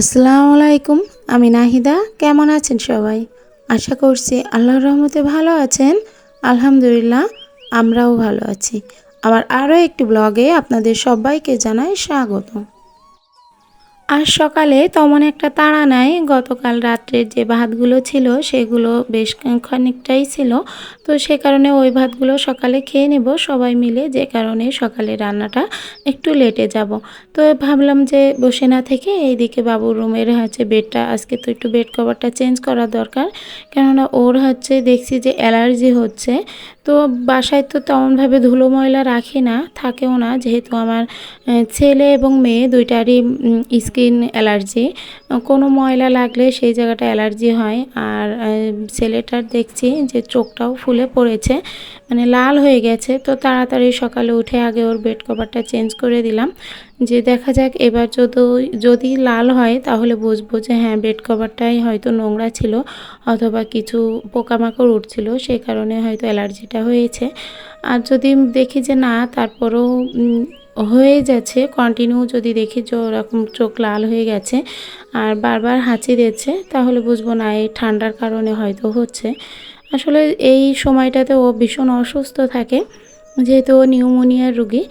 আসসালামু আলাইকুম। আমি নাহিদা। কেমন আছেন সবাই? আশা করছি আল্লাহর রহমতে ভালো আছেন। আলহামদুলিল্লাহ আমরাও ভালো আছি। আমার আরও একটি ব্লগে আপনাদের সবাইকে জানাই স্বাগত। আজ সকালে তেমন একটা তাড়া নাই। গতকাল রাত্রের যে ভাতগুলো ছিল সেগুলো বেশ খানিকটাই ছিল। তো সে কারণে ওই ভাতগুলো সকালে খেয়ে নেব সবাই মিলে, যে কারণে সকালে রান্নাটা একটু লেটে যাব। তো ভাবলাম যে বসে না থেকে এইদিকে বাবুর রুমের বেডটা আজকে তো একটু বেড কভারটা চেঞ্জ করা দরকার, কেননা ওর দেখছি যে অ্যালার্জি হচ্ছে। তো বাসায় তো তেমনভাবে ধুলো ময়লা রাখি না, থাকেও না, যেহেতু আমার ছেলে এবং মেয়ে দুইটারই স্কিন অ্যালার্জি। কোনো ময়লা লাগলে সেই জায়গাটা অ্যালার্জি হয়। আর ছেলেটার দেখছি যে চোখটাও ফুলে পড়েছে, মানে লাল হয়ে গেছে। তো তাড়াতাড়ি সকালে উঠে আগে ওর বেড কভারটা চেঞ্জ করে দিলাম, যে দেখা যাক এবার যদি লাল হয় তাহলে বুঝবো যে হ্যাঁ বেড কভারটাই হয়তো নোংরা ছিল অথবা কিছু পোকামাকড় উঠছিল, সেই কারণে হয়তো অ্যালার্জিটা হয়েছে। আর যদি দেখি যে না তারপরেও হয়ে যাচ্ছে কন্টিনিউ, যদি দেখি যে ওরকম চোখ লাল হয়ে গেছে আর বারবার হাঁচি দিচ্ছে, তাহলে বুঝবো না এই ঠান্ডার কারণে হয়তো হচ্ছে। আসলে এই সময়টাতে ও ভীষণ অসুস্থ থাকে, যেহেতু ও নিউমোনিয়ার রোগী।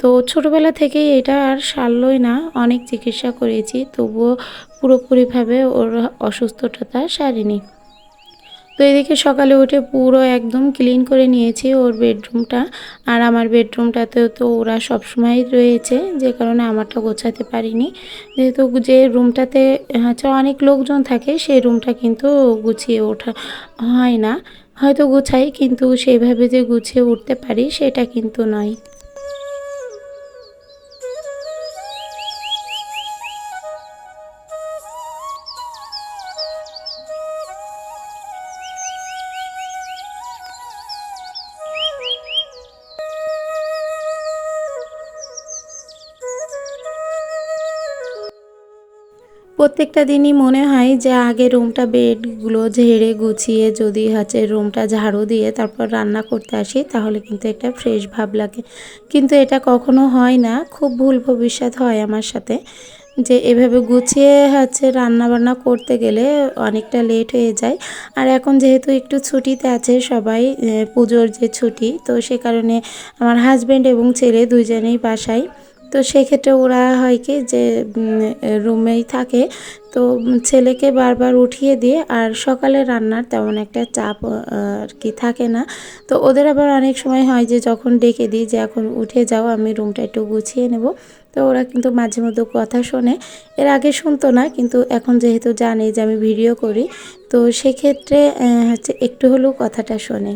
তো ছোটোবেলা থেকেই এটা আর সারলই না, অনেক চিকিৎসা করেছি তবুও পুরোপুরিভাবে ওর অসুস্থতা সারেনি। তো এদিকে সকালে উঠে পুরো একদম ক্লিন করে নিয়েছি ওর বেডরুমটা। আর আমার বেডরুমটাতেও তো ওরা সবসময় রয়েছে, যে কারণে আমারটা গোছাতে পারিনি। যেহেতু যে রুমটাতে অনেক লোকজন থাকে সেই রুমটা কিন্তু গুছিয়ে ওঠা হয় না। হয়তো গুছাই, কিন্তু সেইভাবে যে গুছিয়ে উঠতে পারি সেটা কিন্তু নয়। প্রত্যেকটা দিনই মনে হয় যে আগে রুমটা বেডগুলো ঝেড়ে গুছিয়ে যদি রুমটা ঝাড়ু দিয়ে তারপর রান্না করতে আসি, তাহলে কিন্তু একটা ফ্রেশ ভাব লাগে। কিন্তু এটা কখনো হয় না, খুব ভুল ভবিষ্যৎ হয় আমার সাথে, যে এভাবে গুছিয়ে রান্না বান্না করতে গেলে অনেকটা লেট হয়ে যায়। আর এখন যেহেতু একটু ছুটিতে আছে সবাই, পুজোর যে ছুটি, তো সে কারণে আমার হাজব্যান্ড এবং ছেলে দুইজনেই বাসায়। তো সেক্ষেত্রে ওরা হয় কি যে রুমেই থাকে। তো ছেলেকে বারবার উঠিয়ে দিয়ে আর সকালে রান্নার তেমন একটা চাপ আর কি থাকে না। তো ওদের আবার অনেক সময় হয় যে যখন ডেকে দিই যে এখন উঠে যাও, আমি রুমটা একটু গুছিয়ে নেব, তো ওরা কিন্তু মাঝে মধ্যে কথা শোনে। এর আগে শুনতো না, কিন্তু এখন যেহেতু জানে যে আমি ভিডিও করি, তো সেক্ষেত্রে একটু হলেও কথাটা শোনে।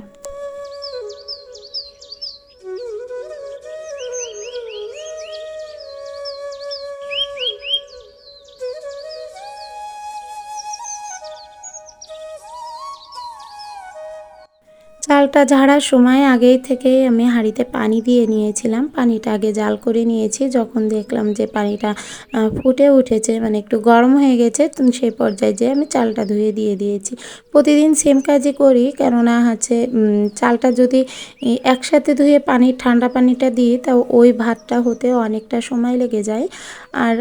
চালটা ঝাড়ার সময় আগেই থেকেই আমি হাঁড়িতে পানি দিয়ে নিয়েছিলাম। পানিটা আগে জাল করে নিয়েছি। যখন দেখলাম যে পানিটা ফুটে উঠেছে, মানে একটু গরম হয়ে গেছে, সেই পর্যায়ে যেয়ে আমি চালটা ধুয়ে দিয়ে দিয়েছি। প্রতিদিন সেম কাজই করি, কেননা চালটা যদি একসাথে ধুয়ে ঠান্ডা পানিটা দিই, তা ওই ভাতটা হতে অনেকটা সময় লেগে যায়। আর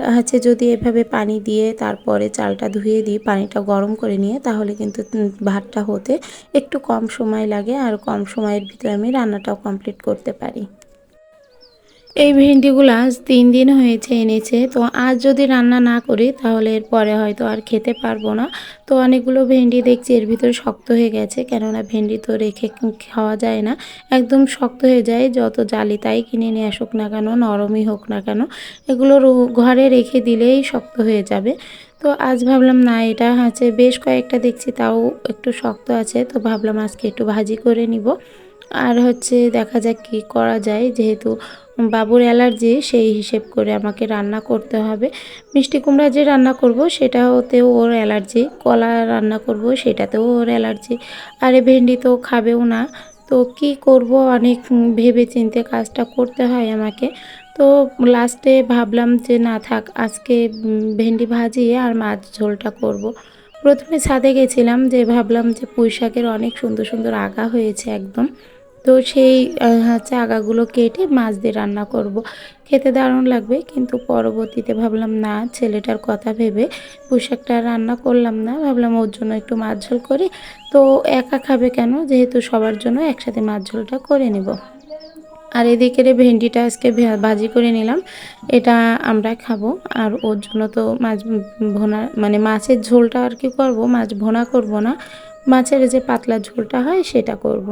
যদি এভাবে পানি দিয়ে তারপরে চালটা ধুয়ে দিই, পানিটা গরম করে নিয়ে, তাহলে কিন্তু ভাতটা হতে একটু কম সময় লাগে আর কম সময়ের ভিতরে আমি রান্নাটাও কমপ্লিট করতে পারি। এই ভেন্ডিগুলো আজ 3 দিন হয়েছে এনেছে। তো আজ যদি রান্না না করি তাহলে এরপরে হয়তো আর খেতে পারবো না। তো অনেকগুলো ভেন্ডি দেখছি এর ভিতরে শক্ত হয়ে গেছে, কেননা ভেন্ডি তো রেখে খাওয়া যায় না, একদম শক্ত হয়ে যায়। যত জালি তাই কিনে নিয়ে আসুক না কেন, নরমই হোক না কেন, এগুলো ঘরে রেখে দিলেই শক্ত হয়ে যাবে। তো আজ ভাবলাম না, এটা বেশ কয়েকটা দেখছি তাও একটু শক্ত আছে, তো ভাবলাম আজকে একটু ভাজি করে নিব। আর দেখা যাক কি করা যায়, যেহেতু বাবুর অ্যালার্জি, সেই হিসেব করে আমাকে রান্না করতে হবে। মিষ্টি কুমড়া যে রান্না করব সেটাতেও ওর অ্যালার্জি, কলা রান্না করব সেটাতেও ওর অ্যালার্জি, আর ভেন্ডি তো খাবেও না। তো কি করব, অনেক ভেবে চিন্তে কাজটা করতে হয় আমাকে। তো লাস্টে ভাবলাম যে না থাক, আজকে ভেন্ডি ভাজি আর মাছ ঝোলটা করব। প্রথমে ছাদে গেছিলাম, যে ভাবলাম যে পুঁই শাকের অনেক সুন্দর সুন্দর আগা হয়েছে একদম। তো সেই হচ্ছে আগাগুলো কেটে মাছ দিয়ে রান্না করব। খেতে দারুণ লাগবে, কিন্তু পরবর্তীতে ভাবলাম না, ছেলেটার কথা ভেবে পুঁইশাকটা রান্না করলাম না, ভাবলাম ওর জন্য একটু মাছ ঝোল করি। তো একা খাবে কেন, যেহেতু সবার জন্য একসাথে মাছ ঝোলটা করে নেব। আর এদিকে ভেন্ডিটা আজকে ভাজি করে নিলাম, এটা আমরা খাবো। আর ওর জন্য তো মাছ ভোনা মানে মাছের ঝোলটা আর কি করব, মাছ ভোনা করব না, মাছের যে পাতলা ঝোলটা হয় সেটা করব।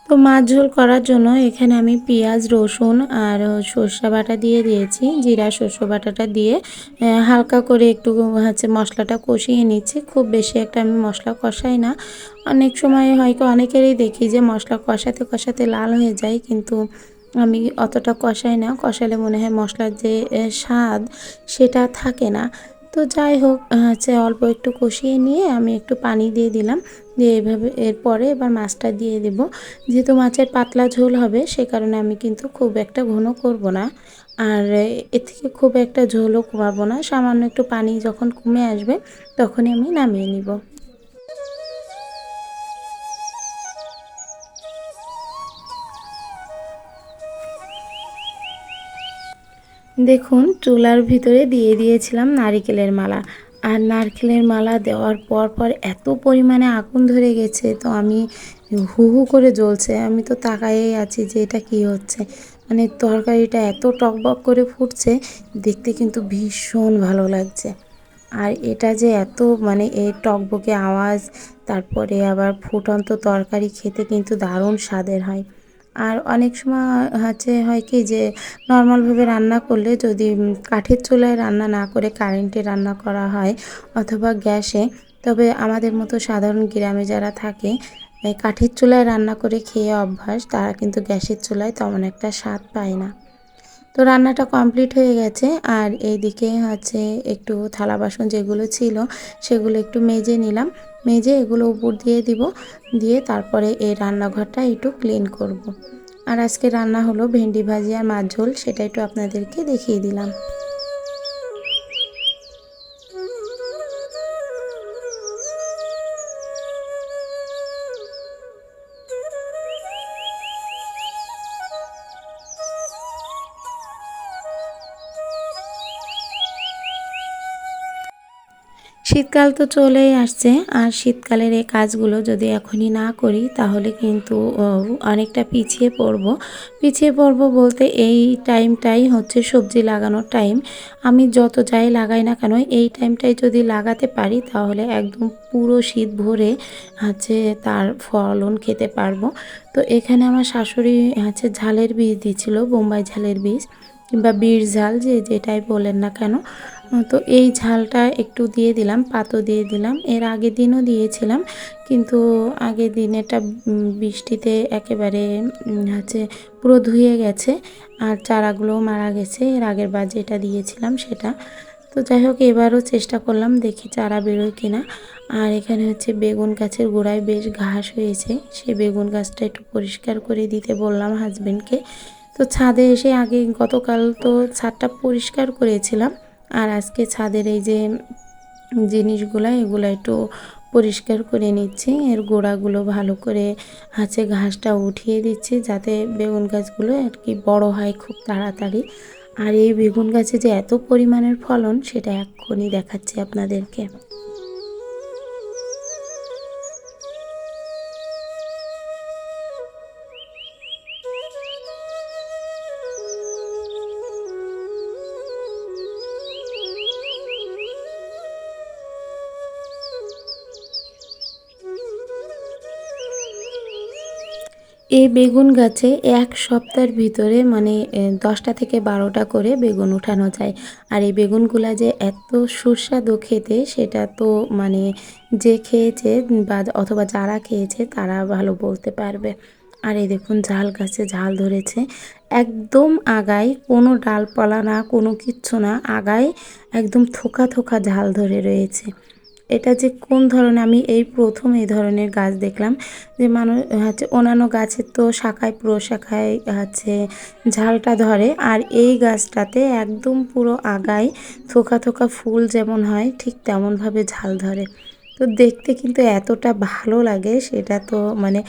তো মাছ ঝোল করার জন্য এখানে আমি পেঁয়াজ, রসুন আর সর্ষে বাটা দিয়ে দিয়েছি। জিরা সর্ষে বাটাটা দিয়ে হালকা করে একটু হচ্ছে মশলাটা কষিয়ে নিচ্ছি। খুব বেশি একটা আমি মশলা কষাই না। অনেক সময় হয়তো অনেকেরই দেখি যে মশলা কষাতে কষাতে লাল হয়ে যায়, কিন্তু আমি অতটা কষাই না। কষালে মনে হয় মশলার যে স্বাদ সেটা থাকে না। তো যাই হোক, হচ্ছে অল্প একটু কষিয়ে নিয়ে আমি একটু পানি দিয়ে দিলাম, দিয়ে এইভাবে এরপরে এবার মাছটা দিয়ে দেব। যেহেতু মাছের পাতলা ঝোল হবে, সে কারণে আমি কিন্তু খুব একটা ঘন করব না। আর এর থেকে খুব একটা ঝোলও কমাবো না, সামান্য একটু পানি যখন কমে আসবে তখনই আমি নামিয়ে নিব। দেখুন, চুলার ভিতরে দিয়ে দিয়েছিলাম নারিকেলের মালা। আর নারকেলের মালা দেওয়ার পর পর এত পরিমাণে আগুন ধরে গেছে, তো আমি হু হু করে জ্বলছে, আমি তো তাকায়েই আছি যে এটা কি হচ্ছে। মানে তরকারিটা এত টকবক করে ফুটছে, দেখতে কিন্তু ভীষণ ভালো লাগছে। আর এটা যে এত মানে এই টকবকে আওয়াজ, তারপরে আবার ফুটন্ত তরকারি খেতে কিন্তু দারুণ স্বাদের হয়। আর অনেক সময় হচ্ছে হয় কি যে নর্মালভাবে রান্না করলে যদি কাঠের চুলায় রান্না না করে কারেন্টে রান্না করা হয় অথবা গ্যাসে, তবে আমাদের মতো সাধারণ গ্রামে যারা থাকে কাঠের চুলায় রান্না করে খেয়ে অভ্যাস, তারা কিন্তু গ্যাসের চুলায় তেমন একটা স্বাদ পায় না। তো রান্নাটা কমপ্লিট হয়ে গেছে। আর এইদিকে হচ্ছে একটু থালা বাসন যেগুলো ছিল সেগুলো একটু মেজে নিলাম, মেজে এগুলো উপর দিয়ে দিব, দিয়ে তারপরে এই রান্নাঘরটা একটু ক্লিন করব। আর আজকে রান্না হলো ভেন্ডি ভাজি আর মাছ ঝোল, সেটা একটু আপনাদেরকে দেখিয়ে দিলাম। শীতকাল তো চলেই আসছে, আর শীতকালের এই কাজগুলো যদি এখনই না করি তাহলে কিন্তু অনেকটা পিছিয়ে পড়ব বলতে এই টাইমটাই হচ্ছে সবজি লাগানোর টাইম। আমি যত যাই লাগাই না কেন, এই টাইমটাই যদি লাগাতে পারি তাহলে একদম পুরো শীত ভরে হচ্ছে তার ফলন খেতে পারবো। তো এখানে আমার শাশুড়ি হচ্ছে ঝালের বীজ দিয়েছিল, বোম্বাই ঝালের বীজ কিংবা বির ঝাল, যে যেটাই বলেন না কেন। তো এই ঝালটা একটু দিয়ে দিলাম, পাতো দিয়ে দিলাম। এর আগের দিনও দিয়েছিলাম, কিন্তু আগের দিনেটা বৃষ্টিতে একেবারে হচ্ছে পুরো ধুয়ে গেছে, আর চারাগুলোও মারা গেছে এর আগের বার যেটা দিয়েছিলাম সেটা। তো যাই হোক, এবারও চেষ্টা করলাম, দেখি চারা বেরোয় কিনা। আর এখানে হচ্ছে বেগুন গাছের গোড়ায় বেশ ঘাস হয়েছে, সেই বেগুন গাছটা একটু পরিষ্কার করে দিতে বললাম হাজবেন্ডকে। তো ছাদে এসে আগে গতকাল তো ছাদটা পরিষ্কার করেছিলাম, আর আজকে ছাদের এই যে জিনিসগুলো এগুলো একটু পরিষ্কার করে নিচ্ছি, এর গোড়াগুলো ভালো করে হচ্ছে ঘাসটা উঠিয়ে দিচ্ছি, যাতে বেগুন গাছগুলো আর কি বড় হয় খুব তাড়াতাড়ি। আর এই বেগুন গাছে যে এত পরিমাণের ফলন সেটা এক্ষুনি দেখাচ্ছি আপনাদেরকে। এই বেগুন গাছে এক সপ্তাহের ভিতরে মানে 10টা থেকে 12টা করে বেগুন উঠানো যায়। আর এই বেগুনগুলা যে এত সুস্বাদু খেতে, সেটা তো মানে যে খেয়েছে বা অথবা যারা খেয়েছে তারা ভালো বলতে পারবে। আর এই দেখুন, ঝাল গাছে ঝাল ধরেছে একদম আগায়, কোনো ডালপালা না, কোনো কিচ্ছু না, আগায় একদম থোকা থোকা ঝাল ধরে রয়েছে। এটা যে কোন ধরনের, আমি এই প্রথম এই ধরনের গাছ দেখলাম যে মানুষ হচ্ছে অন্যান্য গাছের তো শাখায় প্রশাখায় হচ্ছে ঝালটা ধরে, আর এই গাছটাতে একদম পুরো আগায় থোকা থোকা ফুল যেমন হয় ঠিক তেমনভাবে ঝাল ধরে। তো দেখতে কিন্তু এতটা ভালো লাগে, সেটা তো মানে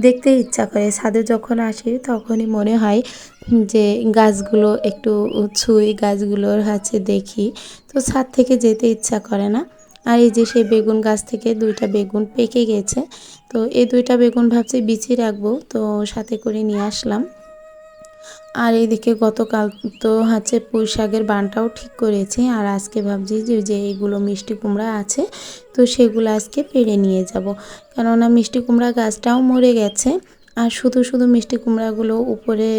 দেখতে ইচ্ছা করে। ছাদে যখন আসি তখনই মনে হয় যে গাছগুলো একটু ছুঁই, গাছগুলোর হচ্ছে দেখি, তো ছাদ থেকে যেতে ইচ্ছা করে না। আর এই যে সেই বেগুন গাছ থেকে 2টা বেগুন পেকে গেছে, তো এই 2টা বেগুন ভাবছি বিছিয়ে রাখবো, তো সাথে করে নিয়ে আসলাম। আর এইদিকে গতকাল তো হচ্ছে পুঁই শাকের বানটাও ঠিক করেছি, আর আজকে ভাবছি যে এইগুলো মিষ্টি কুমড়া আছে তো সেগুলো আজকে পেড়ে নিয়ে যাব, কেননা মিষ্টি কুমড়া গাছটাও মরে গেছে। আর শুধু শুধু মিষ্টি কুমড়াগুলো উপরে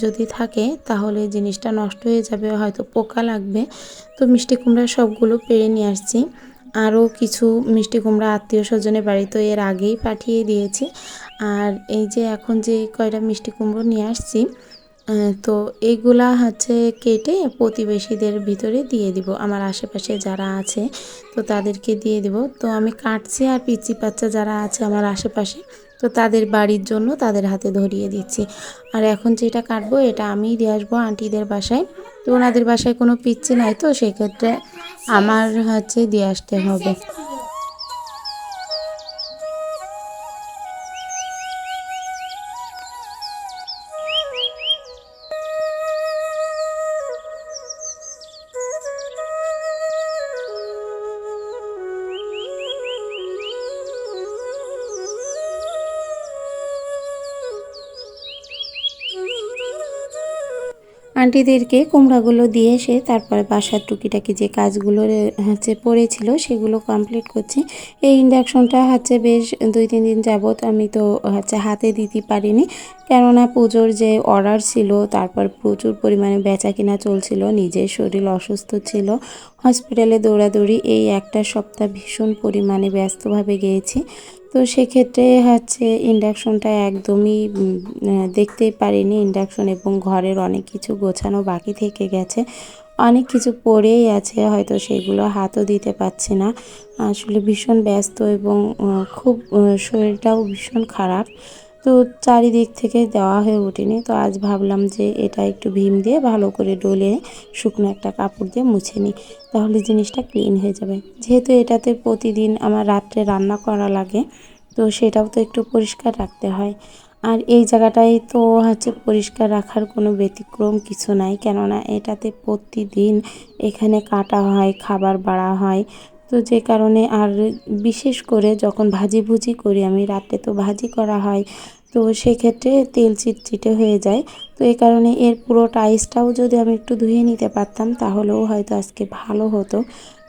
যদি থাকে তাহলে জিনিসটা নষ্ট হয়ে যাবে, হয়তো পোকা লাগবে। তো মিষ্টি কুমড়া সবগুলো পেড়ে নিয়ে আসছি। আরও কিছু মিষ্টি কুমড়া আত্মীয় স্বজনের বাড়ি তো এর আগেই পাঠিয়ে দিয়েছি। আর এই যে এখন যে কয়টা মিষ্টি কুমড়ো নিয়ে আসছি, তো এইগুলা হচ্ছে কেটে প্রতিবেশীদের ভিতরে দিয়ে দিব, আমার আশেপাশে যারা আছে তো তাদেরকে দিয়ে দিব। তো আমি কাটছি আর পিচ্চি বাচ্চা যারা আছে আমার আশেপাশে তো তাদের বাড়ির জন্য তাদের হাতে ধরিয়ে দিচ্ছি। আর এখন যেটা কাটবো এটা আমিই দিয়ে আসবো আন্টিদের বাসায়, তো ওনাদের বাসায় কোনো পিচ্চি নাই, তো সেক্ষেত্রে আমার হচ্ছে দিয়ে আসতে হবে। আন্টিদেরকে কুমড়াগুলো দিয়ে এসে তারপরে বাসার টুকিটাকি যে কাজগুলো হচ্ছে পড়েছিল সেগুলো কমপ্লিট করছি। এই ইন্ডাকশনটা হচ্ছে বেশ 2-3 দিন যাবত আমি তো হচ্ছে হাতে দিতে পারিনি, কেননা পুজোর যে অর্ডার ছিল, তারপর প্রচুর পরিমাণে বেচা কিনা চলছিল, নিজের শরীর অসুস্থ ছিল, হসপিটালে দৌড়াদৌড়ি, এই একটা সপ্তাহ ভীষণ পরিমাণে ব্যস্তভাবে গিয়েছি। তো সেক্ষেত্রে হচ্ছে ইন্ডাকশনটা একদমই দেখতেই পারিনি ইন্ডাকশন, এবং ঘরের অনেক কিছু গোছানো বাকি থেকে গেছে, অনেক কিছু পড়েই আছে, হয়তো সেগুলো হাতও দিতে পারছি না। আসলে ভীষণ ব্যস্ত এবং খুব শরীরটাও ভীষণ খারাপ, তো চারিদিক থেকে দেওয়া হয়ে ওঠেনি। তো আজ ভাবলাম যে এটা একটু ভীম দিয়ে ভালো করে ডলে শুকনো একটা কাপড় দিয়ে মুছে নিই, তাহলে জিনিসটা ক্লিন হয়ে যাবে। যেহেতু এটাতে প্রতিদিন আমার রাত্রে রান্না করা লাগে, তো সেটাও তো একটু পরিষ্কার রাখতে হয়। আর এই জায়গাটায় তো হচ্ছে পরিষ্কার রাখার কোনো ব্যতিক্রম কিছু নাই, কেননা এটাতে প্রতিদিন এখানে কাটা হয়, খাবার বাড়া হয়, তো যে কারণে আর বিশেষ করে যখন ভাজি ভুজি করি আমি, রাতে তো ভাজি করা হয়, তো সেক্ষেত্রে তেল চিটচিটে হয়ে যায়। তো এই কারণে এর পুরো টাইসটাও যদি আমি একটু ধুয়ে নিতে পারতাম তাহলেও হয়তো আজকে ভালো হতো,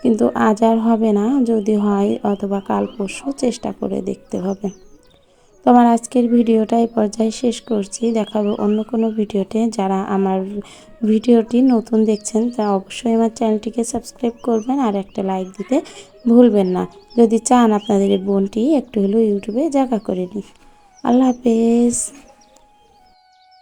কিন্তু আজ আর হবে না, যদি হয় অথবা কাল পরশু চেষ্টা করে দেখতে হবে। তো আমার আজকের ভিডিওটা এই পর্যায়ে শেষ করছি, দেখাবো অন্য কোনো ভিডিওতে। যারা আমার ভিডিওটি নতুন দেখছেন তা অবশ্যই আমার চ্যানেলটিকে সাবস্ক্রাইব করবেন আর একটা লাইক দিতে ভুলবেন না, যদি চান আপনাদের এই বোনটি একটু হলেও ইউটিউবে জায়গা করে নিন। আল্লাহ হাফেজ।